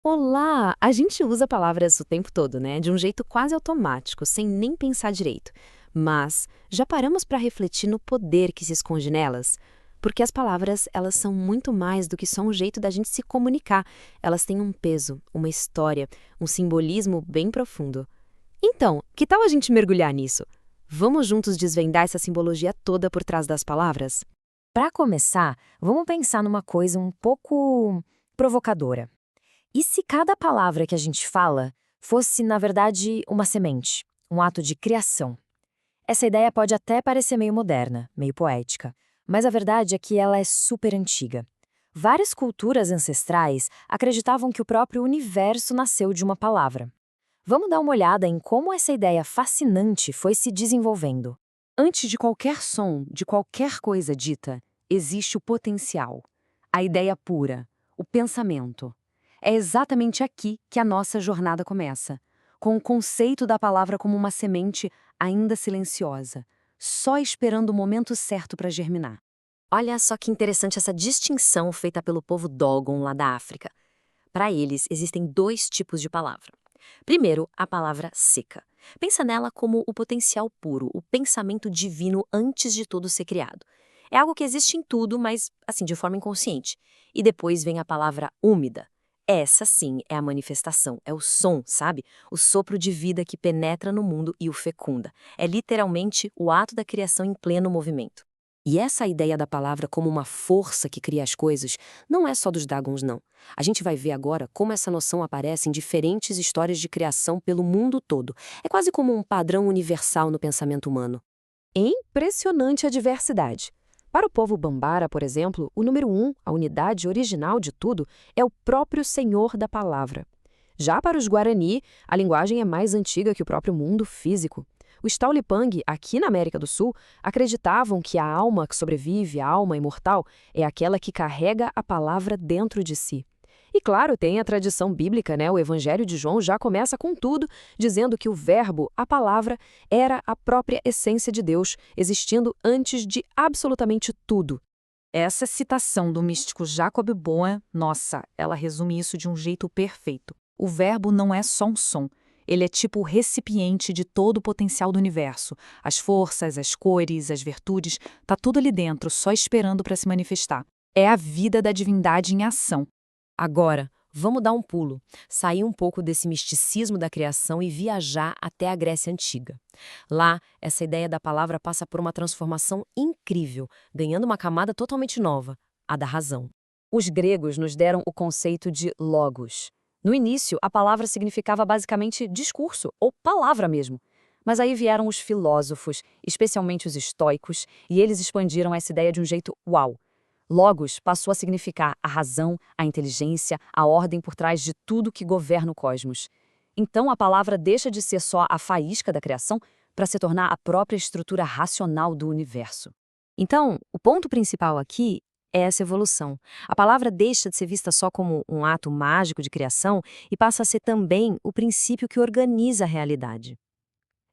Olá! A gente usa palavras o tempo todo, né? De um jeito quase automático, sem nem pensar direito. Mas já paramos para refletir no poder que se esconde nelas? Porque as palavras, elas são muito mais do que só um jeito da gente se comunicar. Elas têm um peso, uma história, um simbolismo bem profundo. Então, que tal a gente mergulhar nisso? Vamos juntos desvendar essa simbologia toda por trás das palavras? Para começar, vamos pensar numa coisa um pouco provocadora. E se cada palavra que a gente fala fosse, na verdade, uma semente, um ato de criação? Essa ideia pode até parecer meio moderna, meio poética, mas a verdade é que ela é super antiga. Várias culturas ancestrais acreditavam que o próprio universo nasceu de uma palavra. Vamos dar uma olhada em como essa ideia fascinante foi se desenvolvendo. Antes de qualquer som, de qualquer coisa dita, existe o potencial, a ideia pura, o pensamento. É exatamente aqui que a nossa jornada começa, com o conceito da palavra como uma semente ainda silenciosa, só esperando o momento certo para germinar. Olha só que interessante essa distinção feita pelo povo Dogon lá da África. Para eles, existem dois tipos de palavra. Primeiro, a palavra seca. Pensa nela como o potencial puro, o pensamento divino antes de tudo ser criado. É algo que existe em tudo, mas assim, de forma inconsciente. E depois vem a palavra úmida. Essa sim é a manifestação, é o som, sabe? O sopro de vida que penetra no mundo e o fecunda. É literalmente o ato da criação em pleno movimento. E essa ideia da palavra como uma força que cria as coisas não é só dos Dagons, não. A gente vai ver agora como essa noção aparece em diferentes histórias de criação pelo mundo todo. É quase como um padrão universal no pensamento humano. É impressionante a diversidade. Para o povo Bambara, por exemplo, o número um, a unidade original de tudo, é o próprio Senhor da Palavra. Já para os Guarani, a linguagem é mais antiga que o próprio mundo físico. Os Taulipang, aqui na América do Sul, acreditavam que a alma que sobrevive, a alma imortal, é aquela que carrega a palavra dentro de si. E claro, tem a tradição bíblica, né? O Evangelho de João já começa com tudo, dizendo que o verbo, a palavra, era a própria essência de Deus, existindo antes de absolutamente tudo. Essa citação do místico Jacob Boehme, nossa, ela resume isso de um jeito perfeito. O verbo não é só um som. Ele é tipo o recipiente de todo o potencial do universo. As forças, as cores, as virtudes, tá tudo ali dentro, só esperando para se manifestar. É a vida da divindade em ação. Agora, vamos dar um pulo, sair um pouco desse misticismo da criação e viajar até a Grécia Antiga. Lá, essa ideia da palavra passa por uma transformação incrível, ganhando uma camada totalmente nova, a da razão. Os gregos nos deram o conceito de logos. No início, a palavra significava basicamente discurso, ou palavra mesmo. Mas aí vieram os filósofos, especialmente os estoicos, e eles expandiram essa ideia de um jeito uau. Logos passou a significar a razão, a inteligência, a ordem por trás de tudo que governa o cosmos. Então a palavra deixa de ser só a faísca da criação para se tornar a própria estrutura racional do universo. Então, o ponto principal aqui é essa evolução. A palavra deixa de ser vista só como um ato mágico de criação e passa a ser também o princípio que organiza a realidade.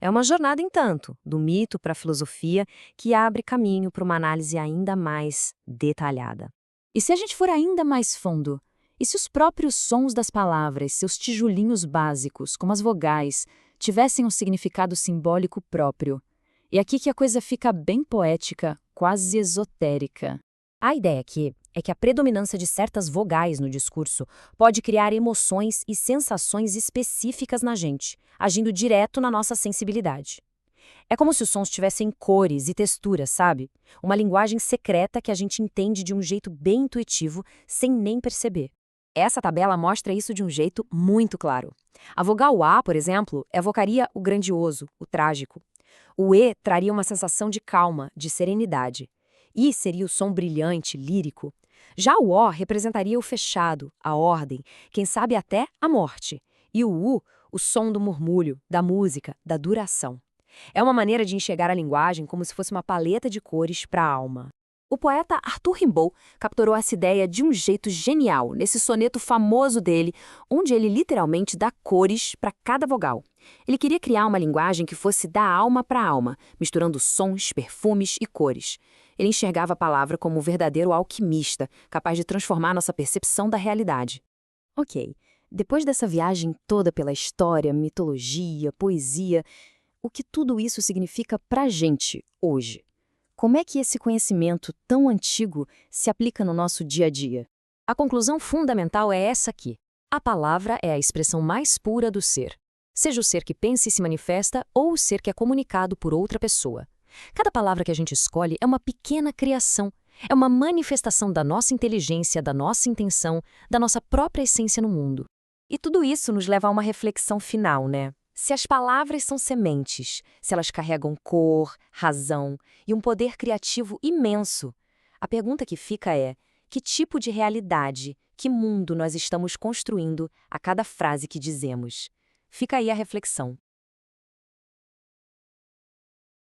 É uma jornada, entanto, do mito para a filosofia, que abre caminho para uma análise ainda mais detalhada. E se a gente for ainda mais fundo? E se os próprios sons das palavras, seus tijolinhos básicos, como as vogais, tivessem um significado simbólico próprio? E aqui que a coisa fica bem poética, quase esotérica. A ideia aqui é que a predominância de certas vogais no discurso pode criar emoções e sensações específicas na gente, agindo direto na nossa sensibilidade. É como se os sons tivessem cores e texturas, sabe? Uma linguagem secreta que a gente entende de um jeito bem intuitivo, sem nem perceber. Essa tabela mostra isso de um jeito muito claro. A vogal A, por exemplo, evocaria o grandioso, o trágico. O E traria uma sensação de calma, de serenidade. I seria o som brilhante, lírico. Já o O representaria o fechado, a ordem, quem sabe até a morte. E o U, o som do murmúrio, da música, da duração. É uma maneira de enxergar a linguagem como se fosse uma paleta de cores para a alma. O poeta Arthur Rimbaud capturou essa ideia de um jeito genial nesse soneto famoso dele, onde ele literalmente dá cores para cada vogal. Ele queria criar uma linguagem que fosse da alma para a alma, misturando sons, perfumes e cores. Ele enxergava a palavra como um verdadeiro alquimista, capaz de transformar nossa percepção da realidade. Ok, Depois dessa viagem toda pela história, mitologia, poesia, o que tudo isso significa pra gente hoje? Como é que esse conhecimento tão antigo se aplica no nosso dia a dia? A conclusão fundamental é essa aqui. A palavra é a expressão mais pura do ser. Seja o ser que pensa e se manifesta ou o ser que é comunicado por outra pessoa. Cada palavra que a gente escolhe é uma pequena criação, é uma manifestação da nossa inteligência, da nossa intenção, da nossa própria essência no mundo. E tudo isso nos leva a uma reflexão final, né? Se as palavras são sementes, se elas carregam cor, razão e um poder criativo imenso, a pergunta que fica é: que tipo de realidade, que mundo nós estamos construindo a cada frase que dizemos? Fica aí a reflexão.